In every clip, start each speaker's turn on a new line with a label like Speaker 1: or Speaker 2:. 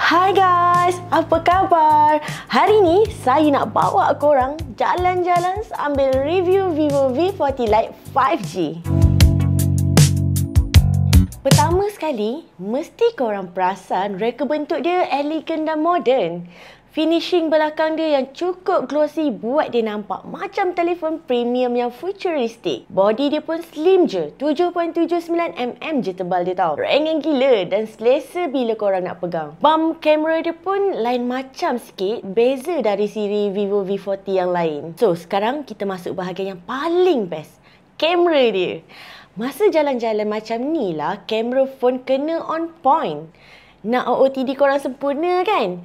Speaker 1: Hai guys, apa khabar? Hari ni saya nak bawa korang jalan-jalan sambil review Vivo V40 Lite 5G. Pertama sekali, mesti korang perasan reka bentuk dia elegan dan moden. Finishing belakang dia yang cukup glossy buat dia nampak macam telefon premium yang futuristik. Body dia pun slim je, 7.79mm je tebal dia tau. Ringan gila dan selesa bila korang nak pegang. Bump kamera dia pun lain macam sikit, beza dari siri Vivo V40 yang lain. So sekarang kita masuk bahagian yang paling best, kamera dia. Masa jalan-jalan macam ni lah, kamera phone kena on point. Nak OOTD korang sempurna kan?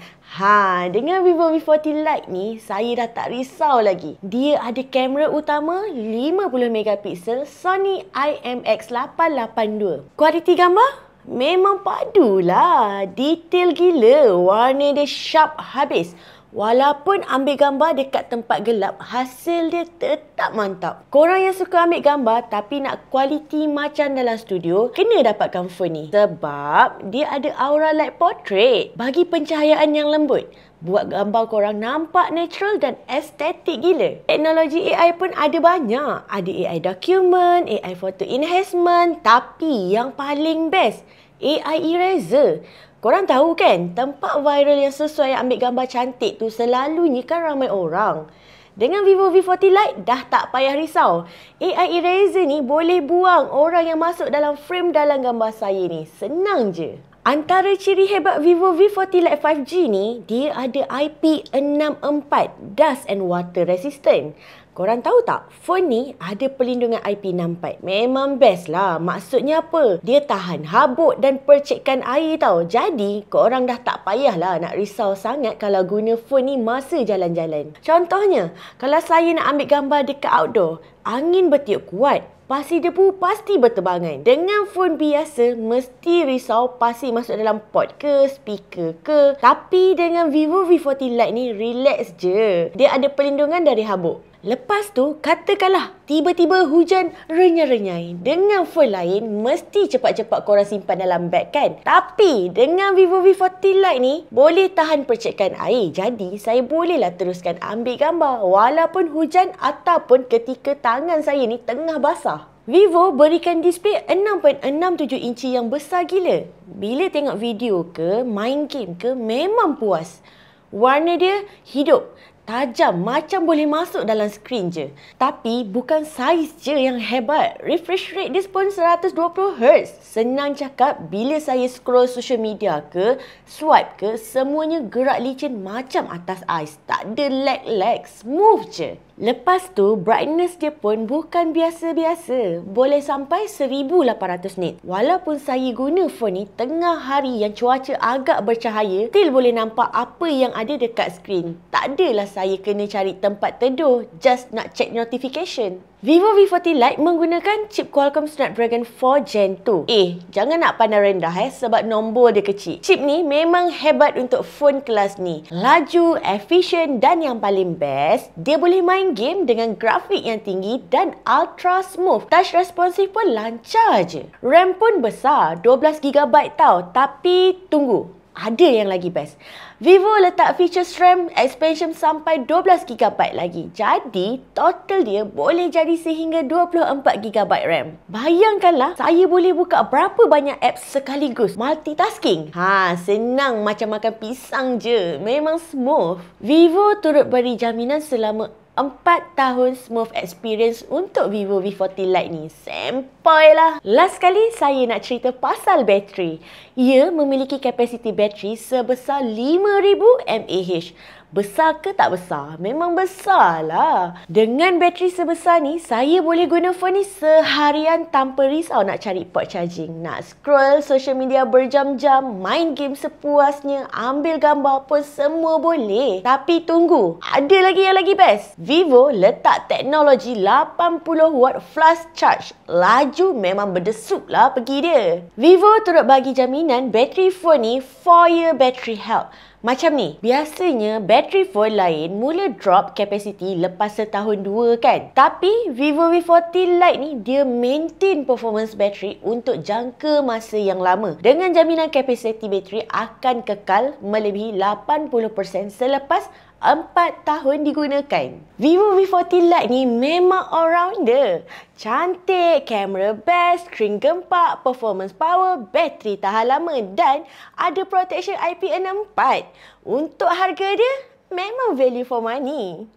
Speaker 1: Dengan Vivo V40 Lite ni, saya dah tak risau lagi. Dia ada kamera utama 50MP Sony IMX882. Kualiti gambar? Memang padulah. Detail gila. Warna dia sharp habis. Walaupun ambil gambar dekat tempat gelap, hasil dia tetap mantap. Korang yang suka ambil gambar tapi nak kualiti macam dalam studio, kena dapatkan phone ni. Sebab dia ada aura light portrait, bagi pencahayaan yang lembut. Buat gambar korang nampak natural dan estetik gila. Teknologi AI pun ada banyak. Ada AI document, AI photo enhancement, tapi yang paling best, AI eraser. Korang tahu kan, tempat viral yang sesuai ambil gambar cantik tu selalunya kan ramai orang. Dengan Vivo V40 Lite dah tak payah risau. AI eraser ni boleh buang orang yang masuk dalam frame dalam gambar saya ni. Senang je. Antara ciri hebat Vivo V40 Lite 5G ni, dia ada IP64 dust and water resistant. Korang tahu tak, phone ni ada perlindungan IP64. Memang best lah. Maksudnya apa? Dia tahan habuk dan percikan air tau. Jadi, korang dah tak payahlah nak risau sangat kalau guna phone ni masa jalan-jalan. Contohnya, kalau saya nak ambil gambar dekat outdoor, angin bertiup kuat, pasir debu pasti berterbangan. Dengan phone biasa, mesti risau pasir masuk dalam pot ke, speaker ke. Tapi dengan Vivo V40 Lite ni, relax je. Dia ada perlindungan dari habuk. Lepas tu, katakanlah tiba-tiba hujan renyai-renyai. Dengan phone lain, mesti cepat-cepat korang simpan dalam beg kan? Tapi, dengan Vivo V40 Lite ni, boleh tahan percikan air. Jadi, saya bolehlah teruskan ambil gambar walaupun hujan ataupun ketika tangan saya ni tengah basah. Vivo berikan display 6.67 inci yang besar gila. Bila tengok video ke, main game ke, memang puas. Warna dia hidup, tajam macam boleh masuk dalam skrin je. Tapi bukan saiz je yang hebat. Refresh rate dia pun 120Hz. Senang cakap, bila saya scroll social media ke, swipe ke, semuanya gerak licin macam atas ais. Tak ada lag-lag, smooth je. Lepas tu, brightness dia pun bukan biasa-biasa. Boleh sampai 1800 nit. Walaupun saya guna phone ni tengah hari yang cuaca agak bercahaya, still boleh nampak apa yang ada dekat skrin. Tak adalah saya kena cari tempat teduh just nak check notification. Vivo V40 Lite menggunakan chip Qualcomm Snapdragon 4 Gen 2. Jangan nak pandang rendah sebab nombor dia kecil. Chip ni memang hebat untuk phone kelas ni. Laju, efisien dan yang paling best, dia boleh main game dengan grafik yang tinggi dan ultra smooth. Touch responsif pun lancar je. RAM pun besar, 12GB tau. Tapi tunggu, ada yang lagi best. Vivo letak feature RAM expansion sampai 12GB lagi. Jadi, total dia boleh jadi sehingga 24GB RAM. Bayangkanlah, saya boleh buka berapa banyak apps sekaligus. Multitasking. Senang macam makan pisang je. Memang smooth. Vivo turut beri jaminan selama 4 tahun smooth experience untuk Vivo V40 Lite ni. Sempoi lah. Last kali saya nak cerita pasal bateri. Ia memiliki kapasiti bateri sebesar 5000 mAh. Besar ke tak besar? Memang besar lah. Dengan bateri sebesar ni, saya boleh guna phone ni seharian tanpa risau nak cari port charging. Nak scroll social media berjam-jam, main game sepuasnya, ambil gambar pun semua boleh. Tapi tunggu, ada lagi yang lagi best. Vivo letak teknologi 80 watt fast charge. Laju memang berdesuk lah pergi dia. Vivo turut bagi jaminan bateri phone ni 4-year battery health. Macam ni, biasanya bateri phone lain mula drop capacity lepas setahun dua kan. Tapi Vivo V40 Lite ni dia maintain performance bateri untuk jangka masa yang lama. Dengan jaminan kapasiti bateri akan kekal melebihi 80% selepas 4 tahun digunakan. Vivo V40 Lite ni memang all-rounder. Cantik, kamera best, screen gempak, performance power, bateri tahan lama dan ada protection IP64. Untuk harga dia, memang value for money.